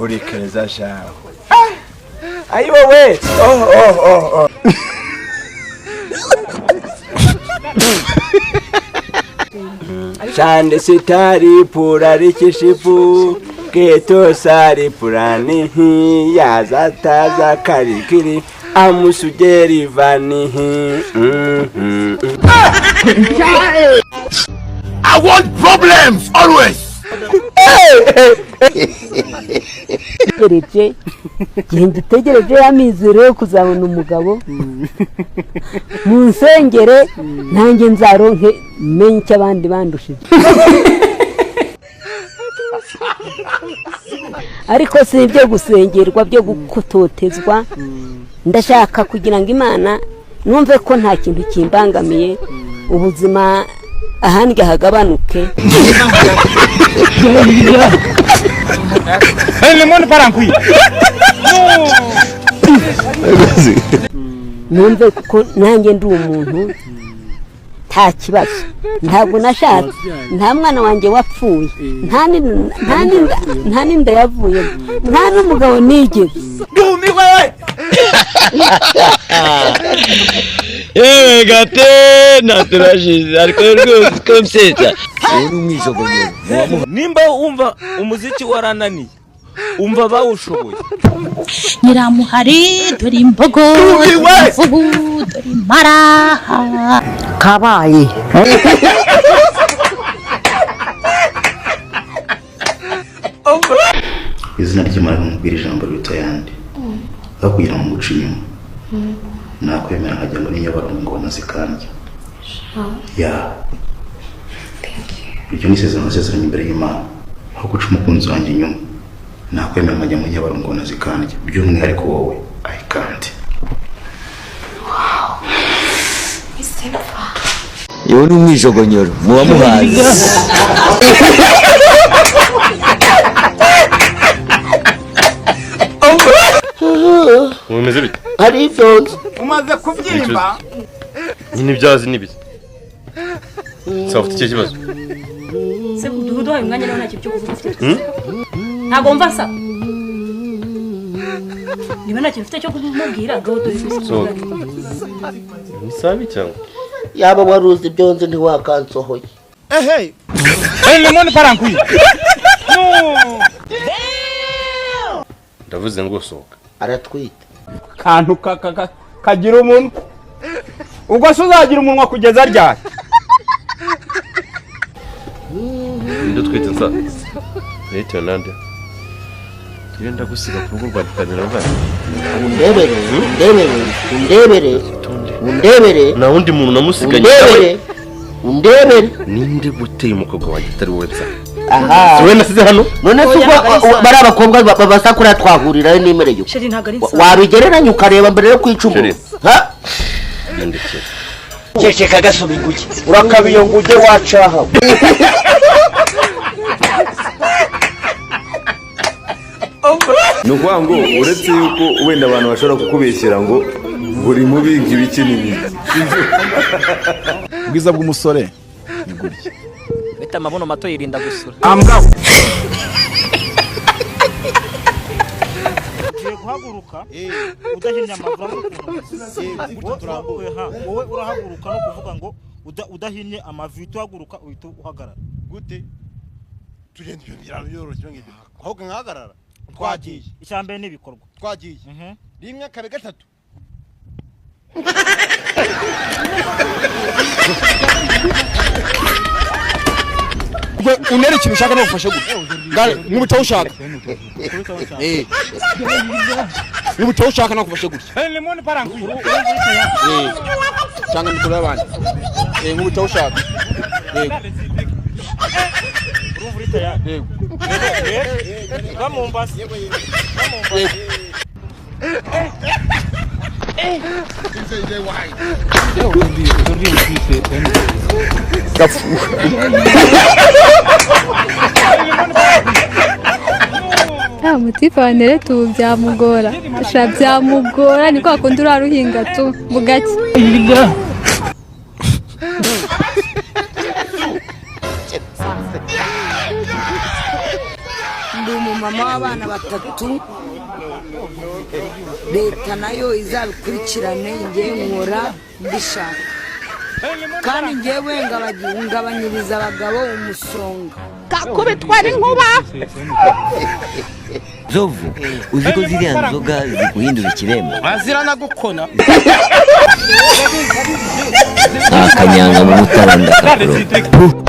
uri keza shaho. Ayi wowe. Oh. Chande sitari purari kishipu keto sari purani hi yazataza karikiri amusugeri vani hi. I want problems always. Tegereje amizero yo kuzabona umugabo mu nsengere nanjye nzaronke menye cy'abandi bandushije. Ariko si ibyo gusengerwa byo gukototezwa, ndashaka kugira ngo Imana numve ko nta kintu kimbangamiye, ubuzima ahandi hagabanuke. Numve ko nanjye ndi umuntu nta kibazo, ntabwo nashatse, nta mwana wanjye wapfuye, nta n'inda yavuye, nta n'umugabo nigeze. Dumiwe! Yewe gatena turashize ariko rwose komseta. Nimba wumva umuziki warananiye, umva bawushoboye. Nyiramuhari dore imbogo, dore maraha Kabaye. Izina ry'Imana nkubwira ijambo rito yandi. Aho kugira ngo nguce inyuma. Nakwemera nkajya muri Nyabarongo ngoma zikandya. Ya. Ibyo ni isezerano imbere y'Imana. Aho guca umukunzi wanjye inyuma. Nakwemera nkajya muri Nyabarongo ngoma zikandya. By'umwihariko wowe, I can't. Wow. Isefa. Yewe n'umwijogonyoro muba muhazi. Mumeze bite? Ari ibyonzi. Umaze kubyimba? Nyine ibyazi nibiki? Safite iki kibazo? Se kuduhuduha umwanya naho ntacyo cyo kuvuga ufite. Ntago mva sa. Niba ntacyo ufite cyo kumubwira gaho dore So. Nisabi cyangwa? Yaba waruzi ibyonzi ntiwakansohoye. Hey. Lemon parankuye. No. Ndavuze ngo sohoka. Aratwite. Kantu kagira umuntu. Ubwo se uzagira umunwa kugeza ryari? Ndo twite nsa. Leta nande. Yenda gusiga ku rugo rwa Tanzania bari. Undebere. Na undi muntu namusiganye. Undebere. Ninde guteye umukobwa wanjye atari wowe bya. Aha. Siwe nasize hano. None suko bari abakobwa babasakura twahurira n'imereyo. Sheri ntago ari nsa. Wabigereranya ukareba mbere yo kwicuma. Ha? Yandike. Cyeka gasubiguye. Urakabiyo nguje wacaha. Nuko ngo uretse yuko wenda abantu bashobora kukubeshyira ngo buri mubi ibiki nibi. Bwiza bw'umusore ni gutya. Bita amabono mato yirinda gusura. Ambwa. Guhaguruka udahinya amavi wowe urahaguruka no kuvuga ngo udahinnye amavi tuhaguruka uhita uhagarara gute tugenda ibyo biraro yoroshye ngibyo ahubwo nkahagarara twagiye icyambere n'ibikorwa twagiye rimwe kabe gatatu unere ikintu ushaka no gufasha gute nk'ubutaho ushaka nk'ubutaho ushaka no gufasha gute lemon parankuye cyangwa mikoro y'abandi nk'ubutaho ushaka urumva ya bamumbasi Mutifanire tu byamugora sha byamugora ni kwa kundi uraruhinga tu bugake ndi umumama mama w'abana 3 leta nayo izabikurikirane ngewe nkora mbishaka kandi ngewe ngabanyiriza abagabo umusonga kakubitwa n'inkuba Zovu uzi ko ziriya nzoga ziguhindura ikiremba bazirana gukona akanyanga mu mutaranda kakuro